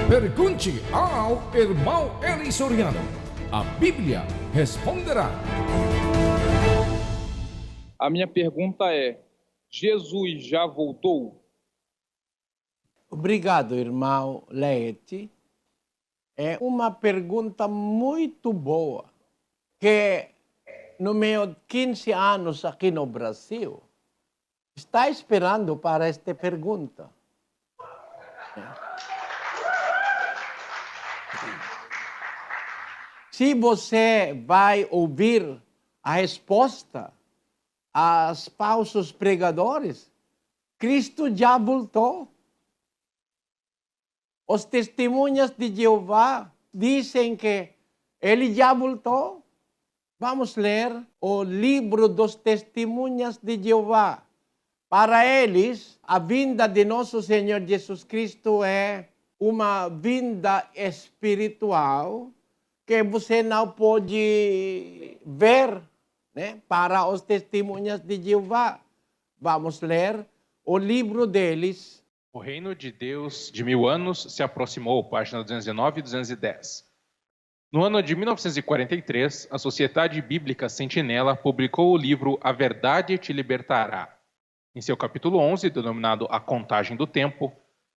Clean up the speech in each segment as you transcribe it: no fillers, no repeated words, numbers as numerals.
Pergunte ao irmão Eli Soriano. A Bíblia responderá. A minha pergunta é: Jesus já voltou? Obrigado, irmão Leite. É uma pergunta muito boa, que no meio de 15 anos aqui no Brasil, está esperando para esta pergunta. Se você vai ouvir a resposta aos falsos pregadores, Cristo já voltou. Os testemunhas de Jeová dizem que ele já voltou. Vamos ler o livro dos testemunhas de Jeová. Para eles, a vinda de nosso Senhor Jesus Cristo é uma vinda espiritual que você não pode ver, né? Para os testemunhas de Jeová. Vamos ler o livro deles. O reino de Deus de 1000 anos se aproximou, página 209 e 210. No ano de 1943, a Sociedade Bíblica Sentinela publicou o livro A Verdade Te Libertará. Em seu capítulo 11, denominado A Contagem do Tempo,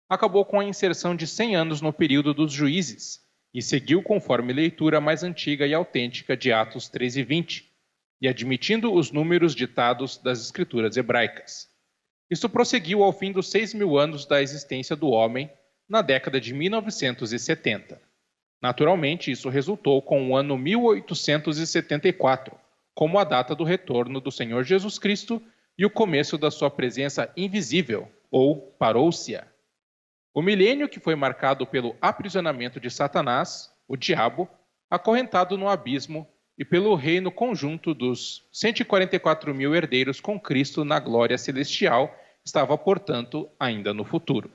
acabou com a inserção de 100 anos no período dos juízes e seguiu conforme leitura mais antiga e autêntica de Atos 13 e 20, e admitindo os números ditados das escrituras hebraicas. Isso prosseguiu ao fim dos 6.000 anos da existência do homem, na década de 1970. Naturalmente, isso resultou com o ano 1874, como a data do retorno do Senhor Jesus Cristo e o começo da sua presença invisível, ou parousia. O milênio que foi marcado pelo aprisionamento de Satanás, o diabo, acorrentado no abismo, e pelo reino conjunto dos 144.000 herdeiros com Cristo na glória celestial, estava, portanto, ainda no futuro.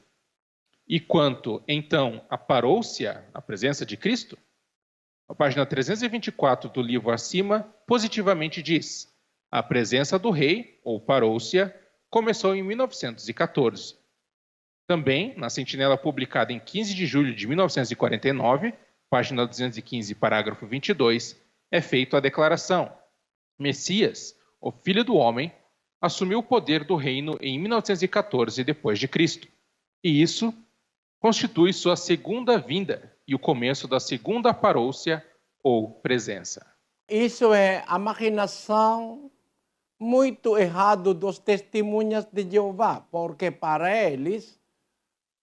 E quanto, então, à parousia, a presença de Cristo? A página 324 do livro acima positivamente diz: a presença do rei, ou parousia, começou em 1914. Também, na sentinela publicada em 15 de julho de 1949, página 215, parágrafo 22, é feita a declaração: Messias, o Filho do Homem, assumiu o poder do reino em 1914 depois de Cristo. E isso constitui sua segunda vinda e o começo da segunda parousia ou presença. Isso é a imaginação muito errada dos testemunhas de Jeová, porque para eles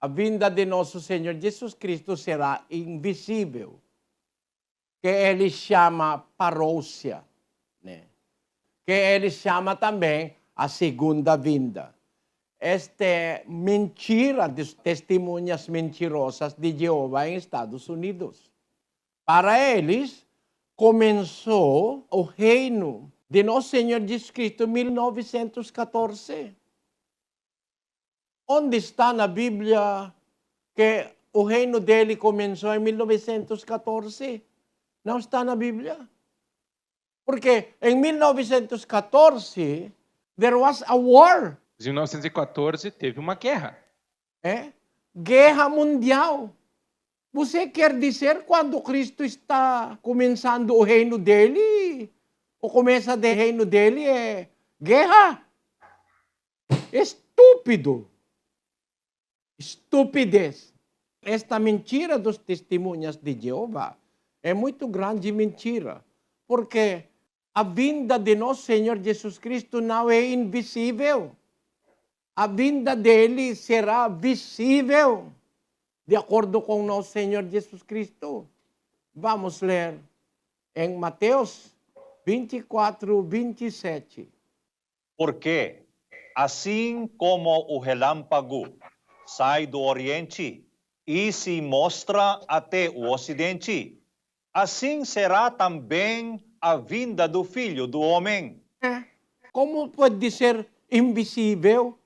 a vinda de nosso Senhor Jesus Cristo será invisível, que ele chama parousia, né? Que ele chama também a segunda vinda. Esta é mentira das testemunhas mentirosas de Jeová em Estados Unidos. Para eles, começou o reino de nosso Senhor Jesus Cristo em 1914. Onde está na Bíblia que o reino dele começou em 1914? Não está na Bíblia. Porque em 1914, there was a war. Em 1914 teve uma guerra. Guerra mundial. Você quer dizer quando Cristo está começando o reino dele, o começo do reino dele é guerra? Estúpido. Estupidez. Esta mentira dos testemunhas de Jeová é muito grande mentira, porque a vinda de nosso Senhor Jesus Cristo não é invisível. A vinda dele será visível, de acordo com nosso Senhor Jesus Cristo. Vamos ler em Mateus 24, 27. Porque, assim como o relâmpago sai do Oriente e se mostra até o Ocidente, assim será também a vinda do Filho do Homem. Como pode ser invisível?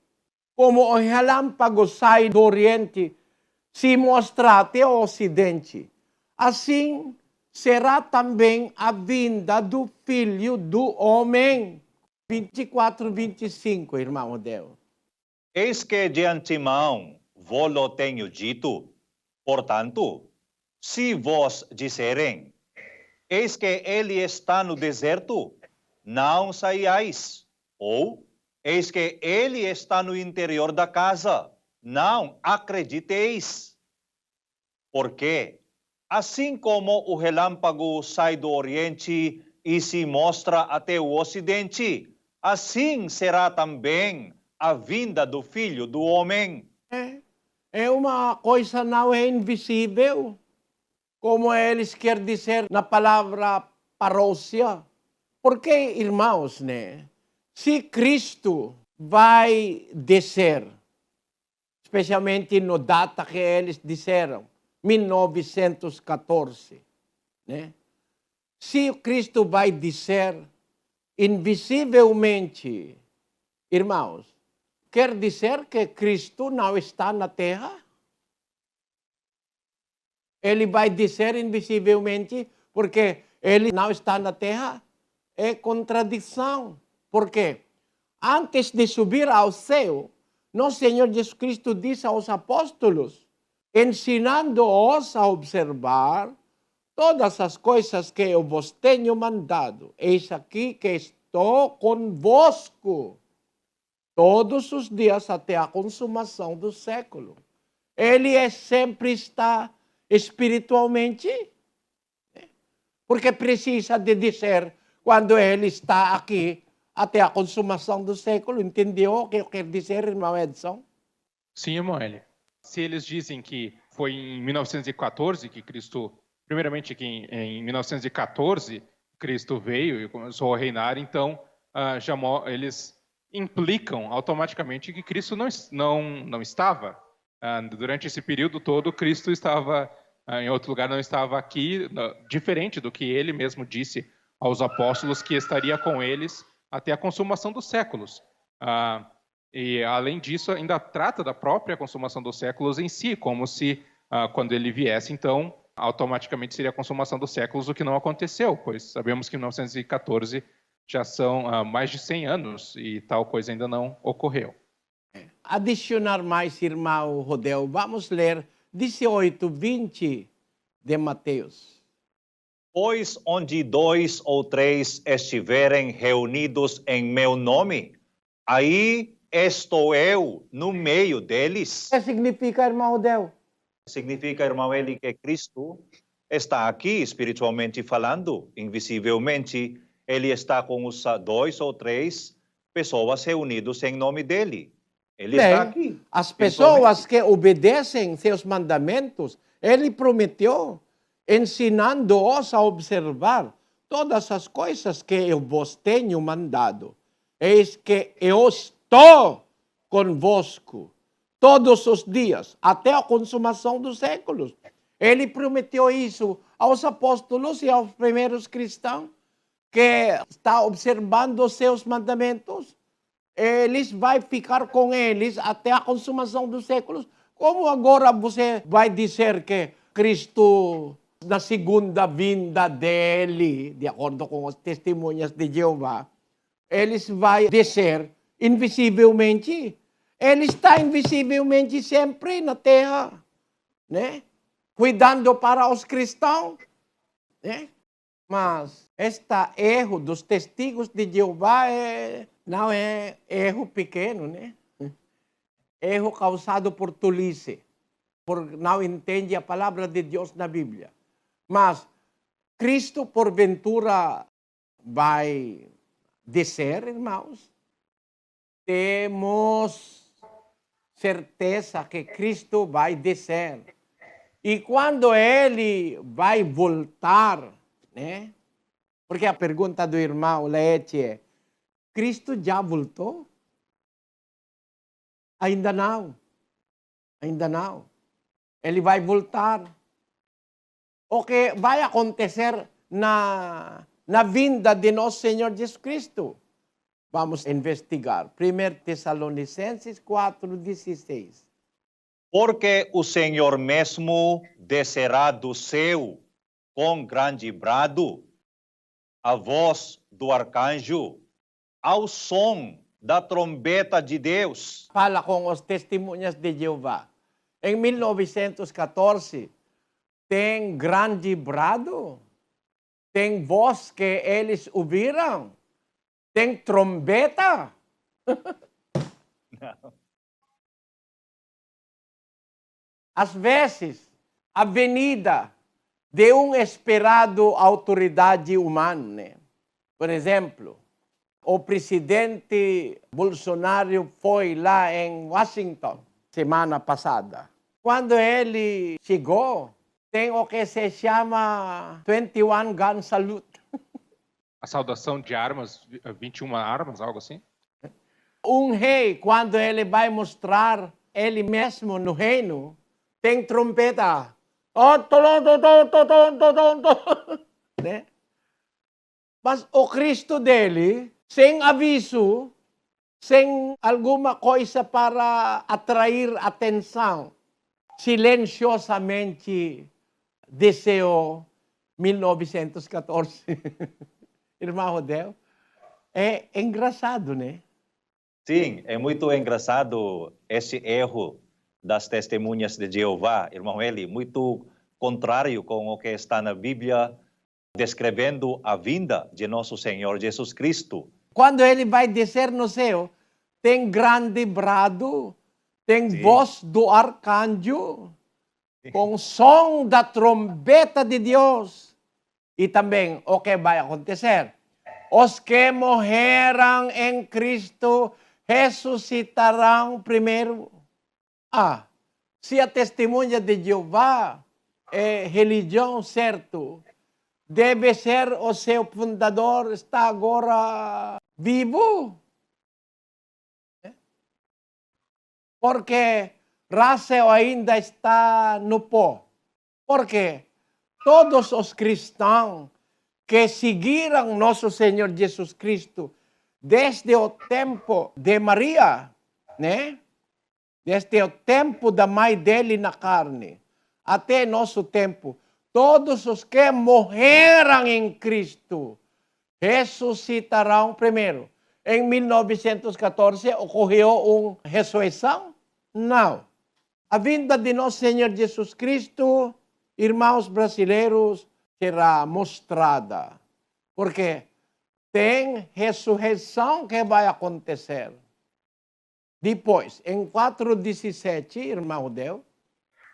Como o relâmpago sai do Oriente, se mostra até o Ocidente, assim será também a vinda do Filho do Homem. 24, 25, irmão Deus. Eis que de antemão vou-lo tenho dito, Portanto, se vós disserem, eis que ele está no deserto, não saiais. Ou, eis que ele está no interior da casa, não acrediteis. Porque, assim como o relâmpago sai do oriente e se mostra até o ocidente, assim será também a vinda do Filho do Homem. É uma coisa não é invisível, como eles querem dizer na palavra parousia. Porque, irmãos, né? Se Cristo vai descer, especialmente no data que eles disseram, 1914, né? Se Cristo vai descer invisivelmente, irmãos, quer dizer que Cristo não está na terra? Ele vai descer invisivelmente porque ele não está na terra? É contradição. Por quê? Antes de subir ao céu, nosso Senhor Jesus Cristo disse aos apóstolos, ensinando-os a observar todas as coisas que eu vos tenho mandado. Eis aqui que estou convosco todos os dias até a consumação do século. Ele sempre está espiritualmente, porque precisa de dizer quando ele está aqui até a consumação do século. Entendeu o que eu quero dizer, irmão Edson? Sim, irmão Eli. Se eles dizem que foi em 1914 que Cristo, primeiramente que em 1914 Cristo veio e começou a reinar, então eles implicam automaticamente que Cristo não estava. Durante esse período todo, Cristo estava em outro lugar, não estava aqui, diferente do que ele mesmo disse aos apóstolos, que estaria com eles até a consumação dos séculos. E, além disso, ainda trata da própria consumação dos séculos em si, como se, quando ele viesse, então, automaticamente seria a consumação dos séculos, o que não aconteceu, pois sabemos que em 1914 já são mais de 100 anos e tal coisa ainda não ocorreu. Adicionar mais, irmão Rodel, vamos ler 18, 20 de Mateus. Pois onde 2 ou 3 estiverem reunidos em meu nome, aí estou eu no meio deles. O que significa, irmão Rodel? Significa, irmão Eli, que Cristo está aqui espiritualmente falando, invisivelmente. Ele está com os 2 ou 3 pessoas reunidos em nome dele. Ele está aqui. As pessoas que obedecem seus mandamentos, ele prometeu, ensinando-os a observar todas as coisas que eu vos tenho mandado. Eis que eu estou convosco todos os dias, até a consumação dos séculos. Ele prometeu isso aos apóstolos e aos primeiros cristãos, que está observando os seus mandamentos. Eles vai ficar com eles até a consumação dos séculos. Como agora você vai dizer que Cristo, na segunda vinda dele, de acordo com as testemunhas de Jeová, eles vai descer invisivelmente? Ele está invisivelmente sempre na terra, né? Cuidando para os cristãos, né? Mas este erro dos testigos de Jeová não é erro pequeno, né? Erro causado por tolice, por não entende a palavra de Deus na Bíblia. Mas Cristo, porventura, vai descer, irmãos? Temos certeza que Cristo vai descer. E quando ele vai voltar, né? Porque a pergunta do irmão Leite é, Cristo já voltou? Ainda não. Ainda não. Ele vai voltar. O que vai acontecer na vinda de nosso Senhor Jesus Cristo? Vamos investigar. 1 Tessalonicenses 4:16. Porque o Senhor mesmo descerá do céu com grande brado, a voz do arcanjo, ao som da trombeta de Deus. Fala com os testemunhas de Jeová. Em 1914, tem grande brado, tem voz que eles ouviram, tem trombeta. Às vezes, a venida de esperado autoridade humana, né? Por exemplo, o presidente Bolsonaro foi lá em Washington semana passada. Quando ele chegou, tem o que se chama 21 Gun Salute. A saudação de armas, 21 armas, algo assim? Um rei, quando ele vai mostrar ele mesmo no reino, tem trompeta. Né? Mas o Cristo dele, sem aviso, sem alguma coisa para atrair atenção, silenciosamente desceu 1914. Irmão Rodel, é engraçado, né? Sim, é muito engraçado esse erro das testemunhas de Jeová, irmão Eli, muito contrário com o que está na Bíblia, descrevendo a vinda de nosso Senhor Jesus Cristo. Quando ele vai descer no céu, tem grande brado, tem voz do arcanjo, com som da trombeta de Deus. E também, o que vai acontecer? Os que morreram em Cristo ressuscitarão primeiro. Se a testemunha de Jeová é religião, certo, deve ser o seu fundador, está agora vivo. Porque Russell ainda está no pó. Porque todos os cristãos que seguiram nosso Senhor Jesus Cristo desde o tempo de Maria, né? Desde o tempo da mãe dele na carne, até nosso tempo, todos os que morreram em Cristo ressuscitarão primeiro. Em 1914, ocorreu uma ressurreição? Não. A vinda de nosso Senhor Jesus Cristo, irmãos brasileiros, será mostrada. Porque tem ressurreição que vai acontecer. Depois, em 4:17, irmão Del.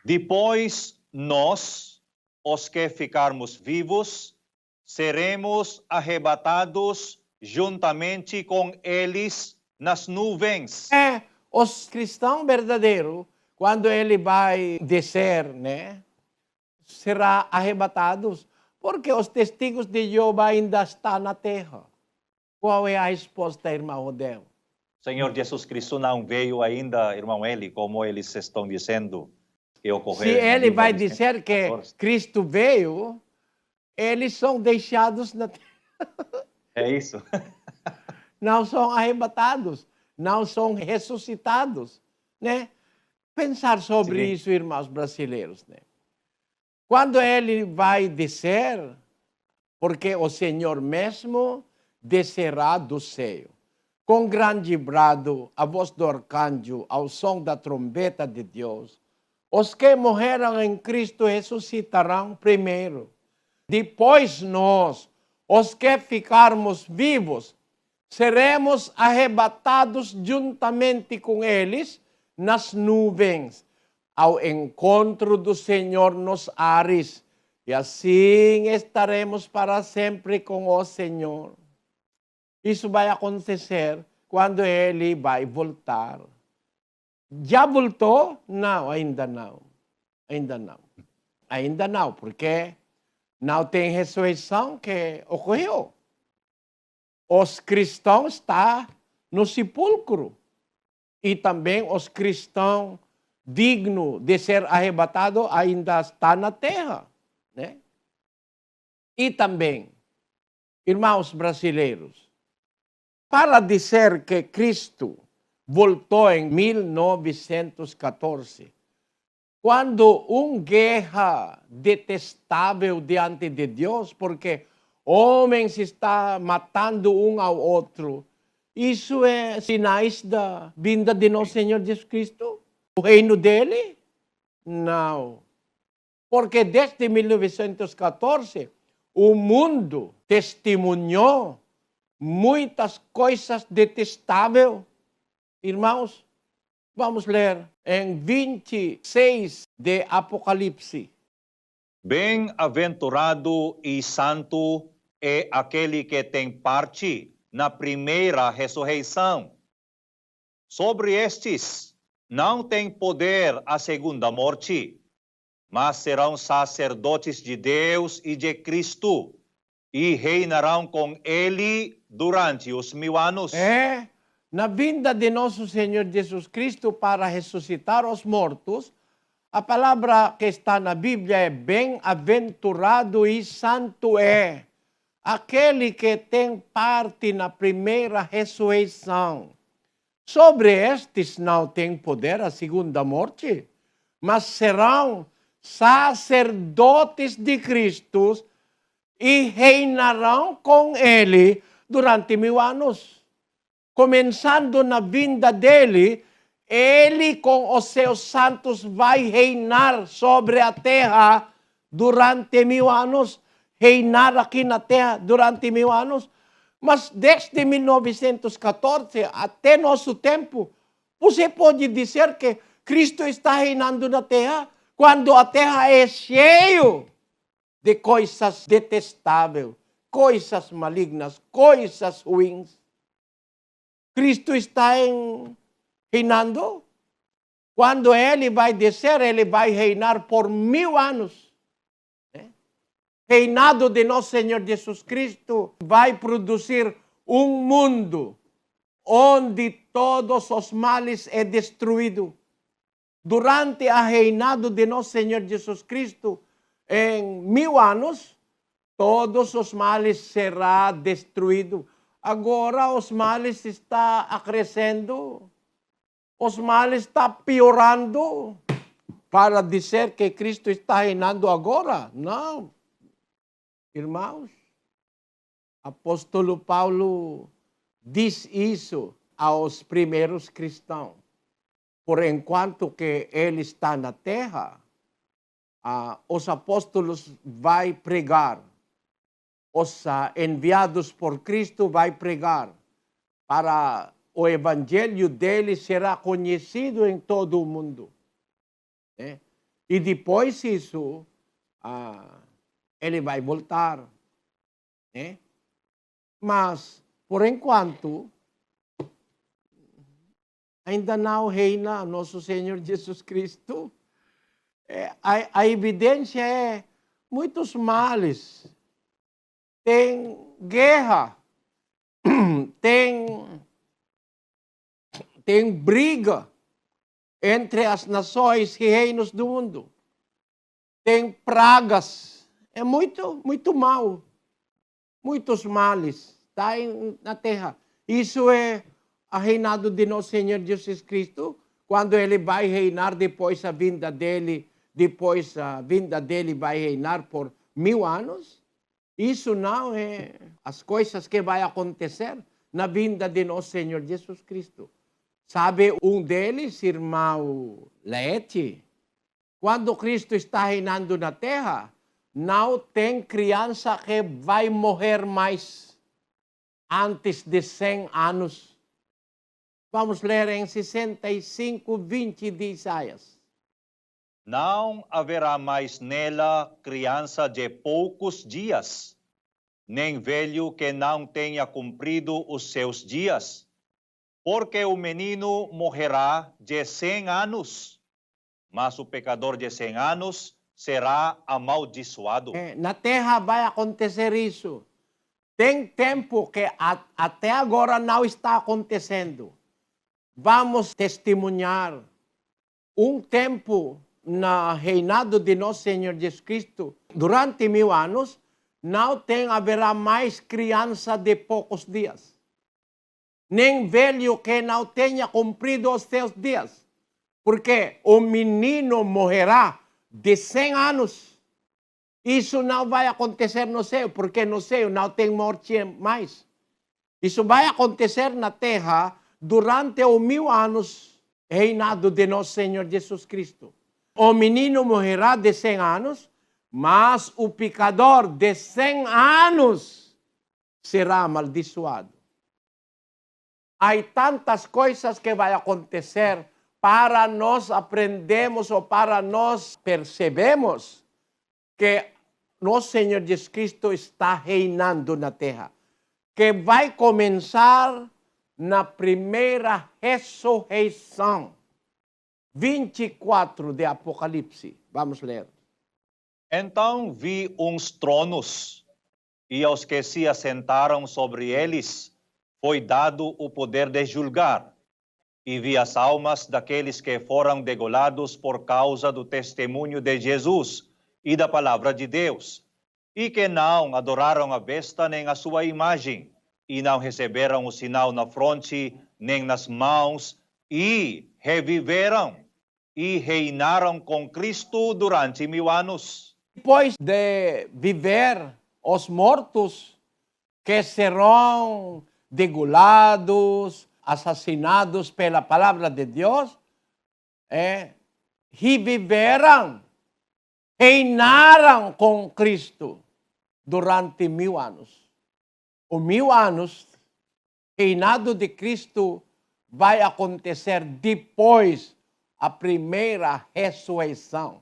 Depois, nós, os que ficarmos vivos, seremos arrebatados juntamente com eles nas nuvens. Os cristãos verdadeiros, quando ele vai descer, né, será arrebatados, porque os testigos de Jeová ainda estão na terra. Qual é a resposta, irmão Odel? Senhor Jesus Cristo não veio ainda, irmão Eli, como eles estão dizendo que ocorreu. Se ele vai 1914. dizer que Cristo veio, eles são deixados na terra. É isso. Não são arrebatados, não são ressuscitados, né? Pensar sobre isso, irmãos brasileiros, né? Quando ele vai descer, porque o Senhor mesmo descerá do céu, com grande brado, a voz do arcanjo, ao som da trombeta de Deus, os que morreram em Cristo ressuscitarão primeiro. Depois nós, os que ficarmos vivos, seremos arrebatados juntamente com eles nas nuvens, ao encontro do Senhor nos ares, e assim estaremos para sempre com o Senhor. Isso vai acontecer quando ele vai voltar. Já voltou? Não, ainda não. Ainda não. Ainda não, porque não tem ressurreição que ocorreu. Os cristãos estão no sepulcro. E também os cristãos dignos de ser arrebatados ainda estão na terra. Né? E também, irmãos brasileiros, para dizer que Cristo voltou em 1914, quando uma guerra detestável diante de Deus, porque homens estão matando um ao outro, isso é sinais da vinda de nosso Senhor Jesus Cristo, o reino dele. Não. Porque desde 1914, o mundo testemunhou muitas coisas detestáveis. Irmãos, vamos ler em 26 de Apocalipse. Bem-aventurado e santo é aquele que tem parte na primeira ressurreição. Sobre estes não tem poder a segunda morte, mas serão sacerdotes de Deus e de Cristo, e reinarão com ele durante os 1000 anos. Na vinda de nosso Senhor Jesus Cristo para ressuscitar os mortos, a palavra que está na Bíblia é bem-aventurado e santo é aquele que tem parte na primeira ressurreição. Sobre estes não tem poder a segunda morte, mas serão sacerdotes de Cristo e reinarão com ele durante 1000 anos. Começando na vinda dele, ele com os seus santos vai reinar sobre a terra durante 1000 anos. Reinar aqui na terra durante 1000 anos. Mas desde 1914 até nosso tempo, você pode dizer que Cristo está reinando na terra quando a terra é cheia de coisas detestáveis, coisas malignas, coisas ruins. Cristo está reinando. Quando ele vai descer, ele vai reinar por 1000 anos. Reinado de nosso Senhor Jesus Cristo vai produzir um mundo onde todos os males é destruído. Durante a reinado de nosso Senhor Jesus Cristo, em 1000 anos, todos os males será destruído. Agora os males está crescendo, os males está piorando. Para dizer que Cristo está reinando agora? Não. Irmãos, apóstolo Paulo diz isso aos primeiros cristãos. Por enquanto que ele está na terra, os apóstolos vai pregar. Os enviados por Cristo vai pregar. Para o evangelho dele será conhecido em todo o mundo. E depois disso, ele vai voltar. Mas, por enquanto, ainda não reina nosso Senhor Jesus Cristo. A evidência é muitos males. Tem guerra, tem briga entre as nações e reinos do mundo. Tem pragas. É muito mal. Muitos males está na terra. Isso é o reinado de nosso Senhor Jesus Cristo, quando ele vai reinar depois a vinda dele. Depois a vinda dele vai reinar por 1000 anos. Isso não é as coisas que vai acontecer na vinda de nosso Senhor Jesus Cristo. Sabe um deles, irmão Leite? Quando Cristo está reinando na terra, não tem criança que vai morrer mais antes de 100 anos. Vamos ler em 65:20 de Isaías. Não haverá mais nela criança de poucos dias, nem velho que não tenha cumprido os seus dias, porque o menino morrerá de 100 anos, mas o pecador de 100 anos será amaldiçoado. Na terra vai acontecer isso. Tem tempo que até agora não está acontecendo. Vamos testemunhar um tempo no reinado de nosso Senhor Jesus Cristo. Durante 1000 anos, não haverá mais criança de poucos dias, nem velho que não tenha cumprido os seus dias, porque o menino morrerá de 100 anos. Isso não vai acontecer no céu, porque no céu não tem morte mais. Isso vai acontecer na terra durante os 1000 anos reinado de nosso Senhor Jesus Cristo. O menino morrerá de 100 anos, mas o pecador de 100 anos será amaldiçoado. Há tantas coisas que vai acontecer para nós aprendemos ou para nós percebemos que nosso Senhor Jesus Cristo está reinando na terra. Que vai começar na primeira ressurreição. 24 de Apocalipse. Vamos ler. Então vi uns tronos, e aos que se assentaram sobre eles foi dado o poder de julgar. E vi as almas daqueles que foram degolados por causa do testemunho de Jesus e da palavra de Deus, e que não adoraram a besta nem a sua imagem, e não receberam o sinal na fronte nem nas mãos, e reviveram e reinaram com Cristo durante 1000 anos. Depois de viver os mortos que serão degolados, assassinados pela palavra de Deus, reviveram, reinaram com Cristo durante 1000 anos. Os 1000 anos, reinado de Cristo vai acontecer depois a primeira ressurreição.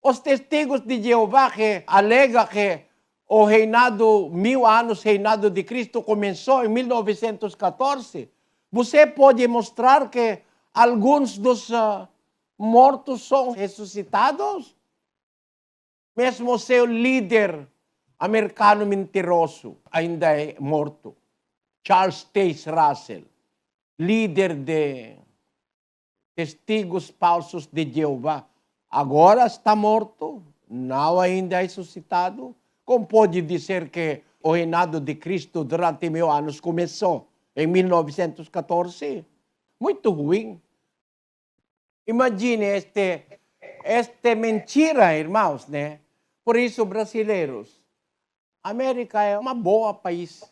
Os testigos de Jeová que alegam que o reinado, 1000 anos, reinado de Cristo começou em 1914. Você pode mostrar que alguns dos mortos são ressuscitados? Mesmo seu líder americano mentiroso ainda é morto. Charles Taze Russell, líder de testigos falsos de Jeová, agora está morto, não ainda é ressuscitado. Como pode dizer que o reinado de Cristo durante 1000 anos começou em 1914? Muito ruim. Imagine este mentira, irmãos, né? Por isso, brasileiros, a América é uma boa país.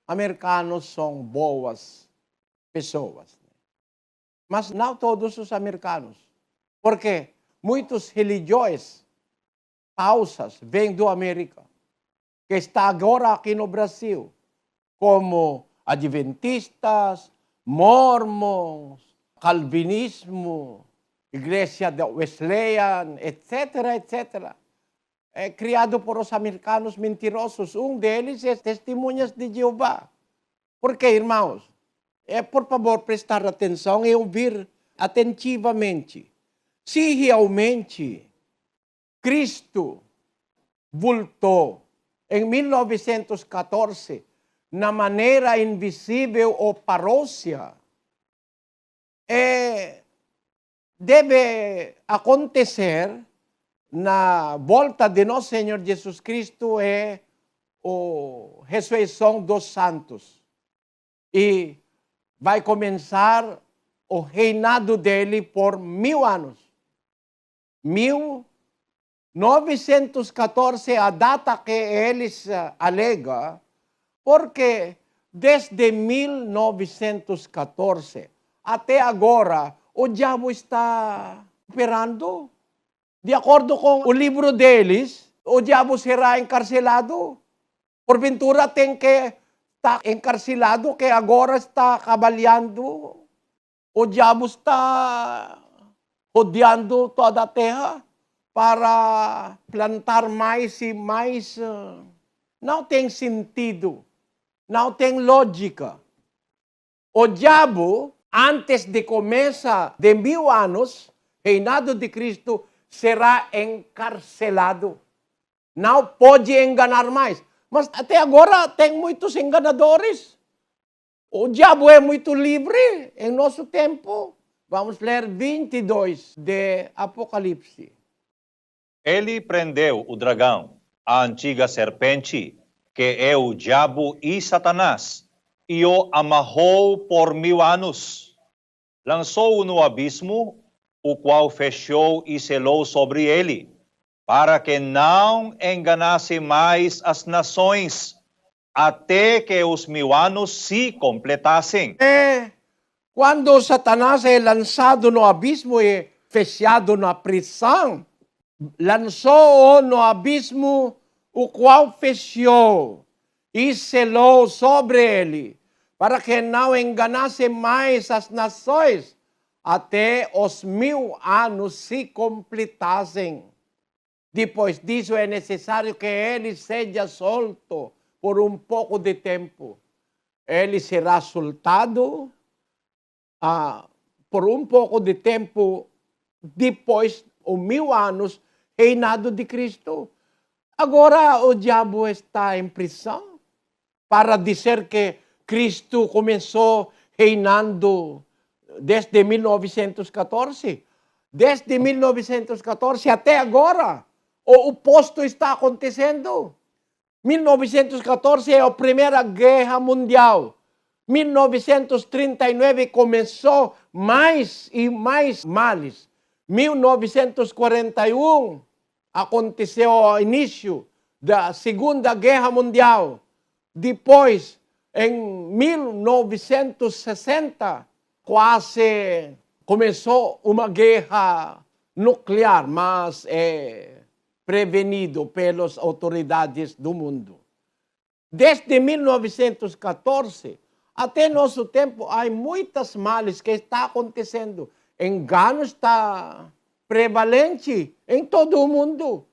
Americanos são boas pessoas. Mas não todos os americanos. Porque muitas religiões falsas vêm da América, que está agora aqui no Brasil, como adventistas, mormons, calvinismo, igreja de Wesleyan, etc., etc. É criado por os americanos mentirosos. Um deles é Testemunhas de Jeová. Por quê, irmãos? Por favor, prestar atenção e ouvir atentivamente. Se realmente Cristo voltou em 1914 na maneira invisível ou parócia, deve acontecer na volta de nosso Senhor Jesus Cristo a ressurreição dos santos. E vai começar o reinado dele por 1000 anos. 1914, a data que eles alegam, porque desde 1914 até agora o diabo está operando. De acordo com o livro deles, o diabo será encarcelado. Porventura tem que estar encarcelado, que agora está cabalhando. O diabo está rodeando toda a terra para plantar mais e mais. Não tem sentido, não tem lógica. O diabo, antes de começar de 1000 anos, reinado de Cristo, será encarcelado. Não pode enganar mais. Mas até agora tem muitos enganadores. O diabo é muito livre em nosso tempo. Vamos ler 22 de Apocalipse. Ele prendeu o dragão, a antiga serpente, que é o diabo e Satanás, e o amarrou por 1000 anos. Lançou-o no abismo, o qual fechou e selou sobre ele, para que não enganasse mais as nações, até que os 1000 anos se completassem. Quando Satanás é lançado no abismo e fechado na prisão, lançou-o no abismo, o qual fechou e selou sobre ele, para que não enganasse mais as nações, até os 1000 anos se completassem. Depois disso, é necessário que ele seja solto por um pouco de tempo. Ele será soltado por um pouco de tempo depois os 1000 anos reinado de Cristo. Agora o diabo está em prisão para dizer que Cristo começou reinando desde 1914. Desde 1914 até agora, o oposto está acontecendo. 1914 é a Primeira Guerra Mundial. 1939 começou mais e mais males. 1941 aconteceu o início da Segunda Guerra Mundial. Depois, em 1960, quase começou uma guerra nuclear, mas prevenido pelas autoridades do mundo. Desde 1914 até nosso tempo, há muitas males que estão acontecendo. Engano está prevalente em todo o mundo.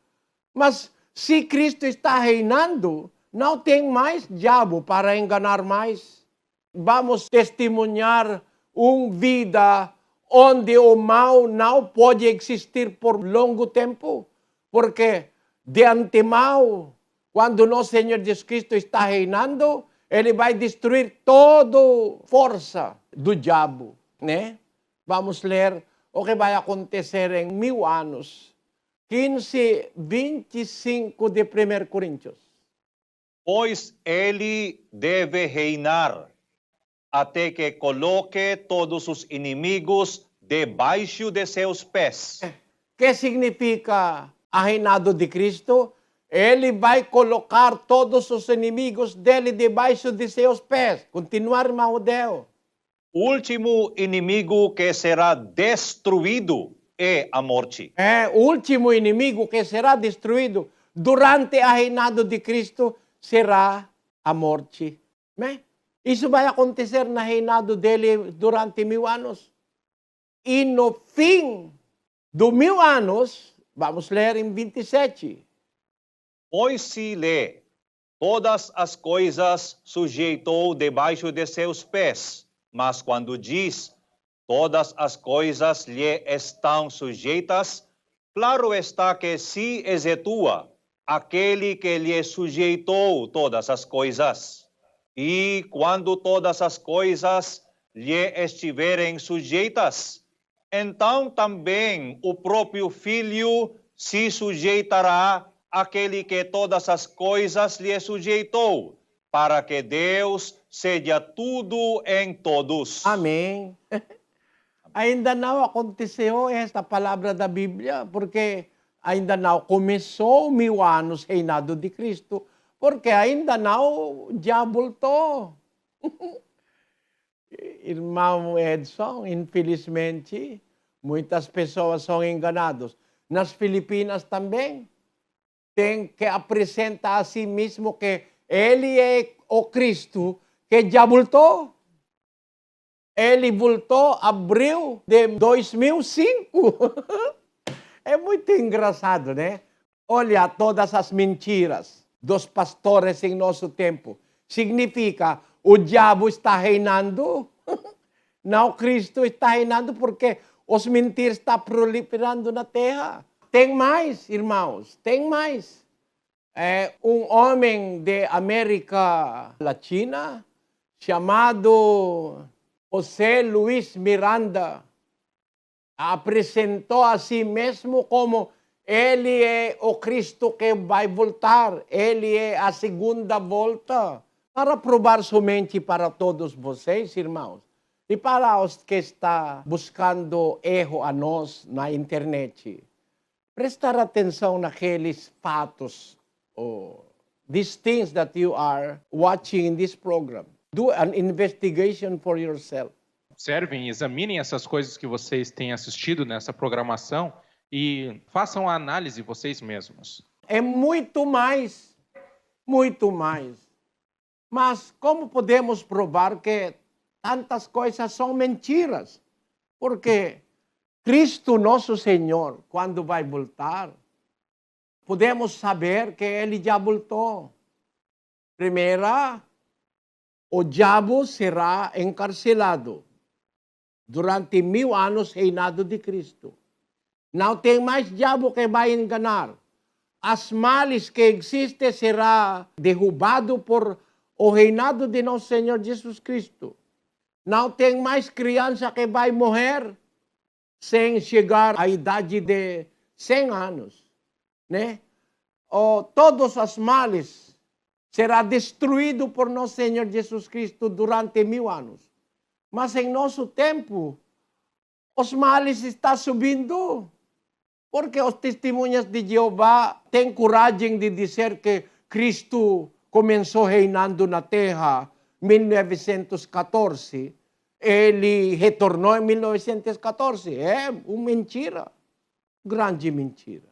Mas se Cristo está reinando, não tem mais diabo para enganar mais. Vamos testemunhar uma vida onde o mal não pode existir por longo tempo, porque de antemão, quando nosso Senhor Jesus Cristo está reinando, Ele vai destruir toda força do diabo, né? Vamos ler o que vai acontecer em 1000 anos. 15, 25 de 1 Coríntios. Pois ele deve reinar até que coloque todos os inimigos debaixo de seus pés. Que significa a reinado de Cristo? Ele vai colocar todos os inimigos dele debaixo de seus pés. Continuar, irmão Deo. O último inimigo que será destruído é a morte. O último inimigo que será destruído durante a reinado de Cristo será a morte. Né? Isso vai acontecer na reinado dele durante 1000 anos. E no fim dos 1000 anos, vamos ler em 27. Pois se lê, todas as coisas sujeitou debaixo de seus pés, mas quando diz, todas as coisas lhe estão sujeitas, claro está que se excetua aquele que lhe sujeitou todas as coisas. E quando todas as coisas lhe estiverem sujeitas, então também o próprio Filho se sujeitará àquele que todas as coisas lhe sujeitou, para que Deus seja tudo em todos. Amém. Ainda não aconteceu esta palavra da Bíblia, porque ainda não começou 1000 anos reinado de Cristo, porque ainda não já voltou. Irmão Edson, infelizmente, muitas pessoas são enganadas. Nas Filipinas também, tem que apresentar a si mesmo que ele é o Cristo que já voltou. Ele voltou em abril de 2005. É muito engraçado, né? Olha todas as mentiras dos pastores em nosso tempo. Significa o diabo está reinando? Não, Cristo está reinando porque os mentiras estão proliferando na terra. Tem mais, irmãos, tem mais. Um homem de América Latina chamado José Luis Miranda apresentou a si mesmo como ele é o Cristo que vai voltar, ele é a segunda volta, para provar somente para todos vocês, irmãos, e para os que estão buscando erro a nós na internet. Prestar atenção naqueles fatos, these things that you are watching in this program. Do an investigation for yourself. observem, examinem essas coisas que vocês têm assistido nessa programação e façam a análise vocês mesmos. É muito mais, muito mais. Mas como podemos provar que tantas coisas são mentiras? Porque Cristo, nosso Senhor, quando vai voltar, podemos saber que Ele já voltou. Primeira, o diabo será encarcelado durante 1000 anos reinado de Cristo. Não tem mais diabo que vai enganar. As males que existem será derrubado por o reinado de nosso Senhor Jesus Cristo. Não tem mais criança que vai morrer sem chegar à idade de 100 anos, né? Todos os males será destruído por nosso Senhor Jesus Cristo durante 1000 anos. Mas em nosso tempo, os males estão subindo. Porque os testemunhas de Jeová têm coragem de dizer que Cristo começou reinando na terra em 1914. Ele retornou em 1914. É uma mentira, grande mentira.